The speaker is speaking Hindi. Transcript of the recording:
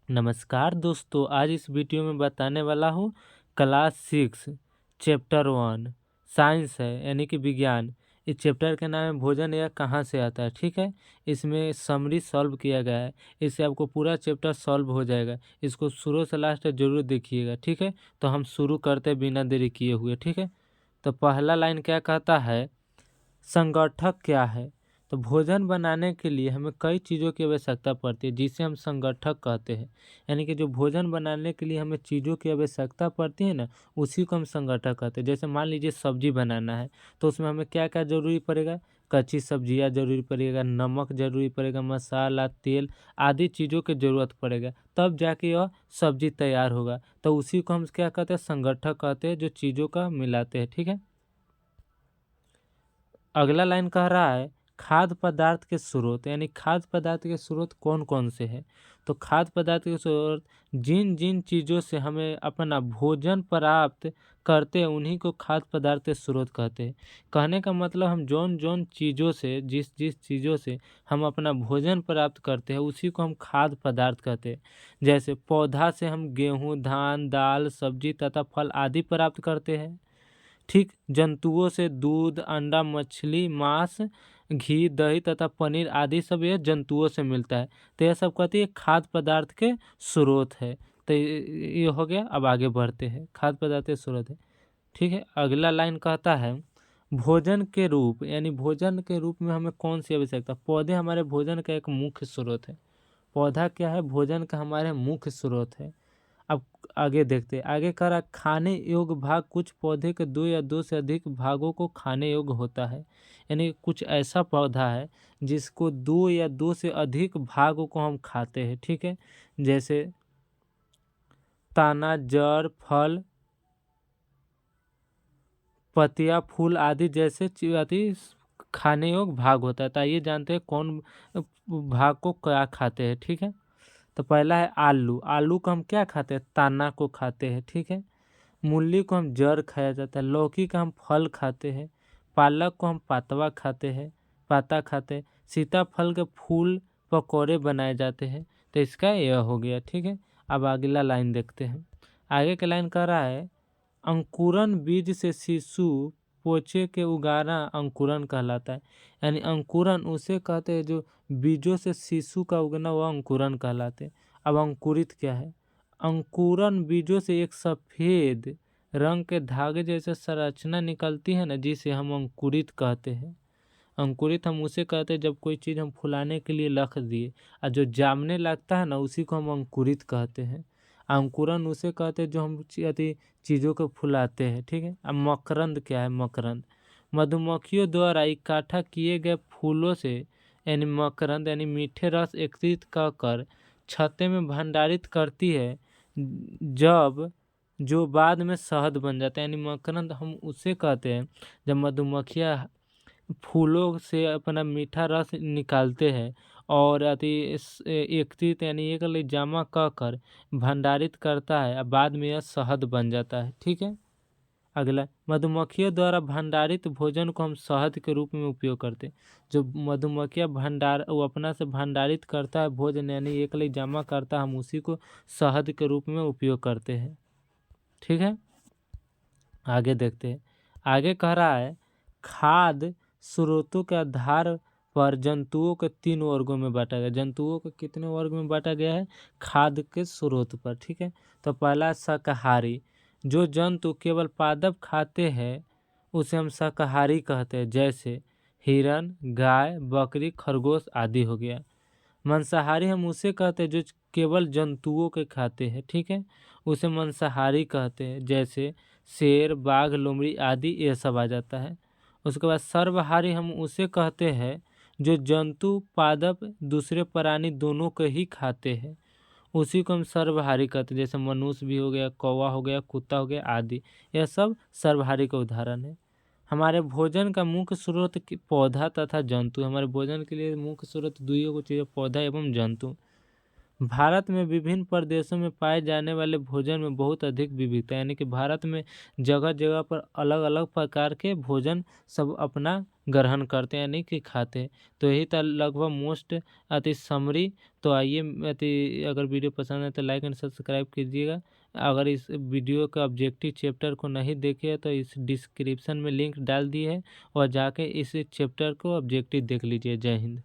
नमस्कार दोस्तों, आज इस वीडियो में बताने वाला हूँ क्लास 6 चैप्टर 1 साइंस है यानी कि विज्ञान। इस चैप्टर का नाम है भोजन यह कहाँ से आता है। ठीक है, इसमें समरी सॉल्व किया गया है। इससे आपको पूरा चैप्टर सॉल्व हो जाएगा। इसको शुरू से लास्ट तक जरूर देखिएगा। ठीक है, तो हम शुरू करते हैं बिना देरी किए हुए। ठीक है, तो पहला लाइन क्या कहता है, संगठक क्या है। तो भोजन बनाने के लिए हमें कई चीज़ों की आवश्यकता पड़ती है जिसे हम संगठक कहते हैं। यानी कि जो भोजन बनाने के लिए हमें चीज़ों की आवश्यकता पड़ती है ना, उसी को हम संगठक कहते हैं। जैसे मान लीजिए सब्जी बनाना है तो उसमें हमें क्या क्या जरूरी पड़ेगा, कच्ची सब्जियाँ जरूरी पड़ेगा, नमक जरूरी पड़ेगा, मसाला, तेल आदि चीज़ों की ज़रूरत पड़ेगा, तब जाके यह सब्जी तैयार होगा। तो उसी को हम क्या कहते हैं, संगठक कहते हैं, जो चीज़ों का मिलाते हैं। ठीक है, अगला लाइन कह रहा है खाद्य पदार्थ के स्रोत, यानी खाद्य पदार्थ के स्रोत कौन कौन से हैं। तो खाद्य पदार्थ के स्रोत जिन जिन चीज़ों से हमें अपना भोजन प्राप्त करते हैं उन्हीं को खाद्य पदार्थ के स्रोत कहते हैं। कहने का मतलब हम जौन जौन चीज़ों से जिस जिस चीज़ों से हम अपना भोजन प्राप्त करते हैं उसी को हम खाद्य पदार्थ कहते हैं। जैसे पौधा से हम गेहूँ, धान, दाल, सब्जी तथा फल आदि प्राप्त करते हैं। ठीक, जंतुओं से दूध, अंडा, मछली, मांस, घी, दही तथा पनीर आदि सब ये जंतुओं से मिलता है। तो यह सब कहती है खाद्य पदार्थ के स्रोत है। तो ये हो गया। अब आगे बढ़ते हैं, खाद्य पदार्थ के स्रोत है। ठीक है, अगला लाइन कहता है भोजन के रूप, यानी भोजन के रूप में हमें कौन सी आवश्यकता। पौधे हमारे भोजन का एक मुख्य स्रोत है। पौधा क्या है, भोजन का हमारे मुख्य स्रोत है। अब आगे देखते हैं, आगे कह रहा खाने योग्य भाग, कुछ पौधे के दो या दो से अधिक भागों को खाने योग्य होता है। यानी कुछ ऐसा पौधा है जिसको दो या दो से अधिक भागों को हम खाते हैं। ठीक है, जैसे तना, जड़, फल, पत्तियां, फूल आदि जैसे आदि खाने योग्य भाग होता है। तो आइए जानते हैं कौन भाग को क्या खाते हैं। ठीक है, तो पहला है आलू। आलू को हम क्या खाते हैं, तना को खाते हैं। ठीक है, मूली को हम जड़ खाया जाता है, लौकी का हम फल खाते हैं, पालक को हम पातवा खाते हैं, पाता खाते हैं, सीताफल के फूल पकौड़े बनाए जाते हैं। तो इसका यह हो गया। ठीक है, अब अगला लाइन देखते हैं। आगे का लाइन कह रहा है अंकुरन बीज से शिशु पोचे के उगाना अंकुरन कहलाता है। यानी अंकुरन उसे कहते हैं जो बीजों से शिशु का उगना, वह अंकुरन कहलाते हैं। अब अंकुरित क्या है, अंकुरन बीजों से एक सफ़ेद रंग के धागे जैसे संरचना निकलती है ना, जिसे हम अंकुरित कहते हैं। अंकुरित हम उसे कहते हैं जब कोई चीज़ हम फुलाने के लिए रख दिए और जो जामने लगता है ना, उसी को हम अंकुरित कहते हैं। अंकुरन उसे कहते हैं जो हम चीज़ों को फुलाते हैं। ठीक है, अब मकरंद क्या है, मकरंद मधुमक्खियों द्वारा इकट्ठा किए गए फूलों से यानी मकरंद यानी मीठे रस एकत्रित कर छत्ते में भंडारित करती है, जब जो बाद में शहद बन जाता है। यानी मकरंद हम उसे कहते हैं जब मधुमक्खियाँ फूलों से अपना मीठा रस निकालते हैं और एकत्रित यानी एक लिए जमा कर भंडारित करता है और बाद में यह शहद बन जाता है। ठीक है, अगला मधुमक्खियों द्वारा भंडारित भोजन को हम शहद के रूप में उपयोग करते हैं। जो मधुमक्खियाँ वो अपना से भंडारित करता है भोजन, यानी एक लिए जमा करता है, हम उसी को शहद के रूप में उपयोग करते हैं। ठीक है, आगे देखते हैं। आगे कह रहा है खाद्य स्रोतों के आधार पर जंतुओं के 3 वर्गों में बांटा गया। जंतुओं को कितने वर्ग में बांटा गया है, खाद्य के स्रोत पर। ठीक है, तो पहला शाकाहारी, जो जंतु केवल पादप खाते हैं उसे हम शाकाहारी कहते हैं, जैसे हिरन, गाय, बकरी, खरगोश आदि हो गया। मांसाहारी हम उसे कहते हैं जो केवल जंतुओं के खाते हैं। ठीक है, उसे मांसाहारी कहते हैं, जैसे शेर, बाघ, लोमड़ी आदि ये सब आ जाता है। उसके बाद सर्वहारी हम उसे कहते हैं जो जंतु पादप दूसरे प्राणी दोनों को ही खाते हैं, उसी को हम सर्वहारी कहते हैं। जैसे मनुष्य भी हो गया, कौवा हो गया, कुत्ता हो गया आदि, यह सब सर्वहारी का उदाहरण है। हमारे भोजन का मुख्य स्रोत पौधा तथा जंतु। हमारे भोजन के लिए मुख्य स्रोत दुइयों को चाहिए, पौधा एवं जंतु। भारत में विभिन्न प्रदेशों में पाए जाने वाले भोजन में बहुत अधिक विविधता है, यानी कि भारत में जगह जगह पर अलग अलग प्रकार के भोजन सब अपना ग्रहण करते हैं, यानी कि खाते हैं। तो यही था लगभग मोस्ट अति समरी। तो आइए अगर वीडियो पसंद है तो लाइक एंड सब्सक्राइब कीजिएगा। अगर इस वीडियो का ऑब्जेक्टिव चैप्टर को नहीं देखे तो इस डिस्क्रिप्शन में लिंक डाल दी है, और जाके इस चैप्टर को ऑब्जेक्टिव देख लीजिए। जय हिंद।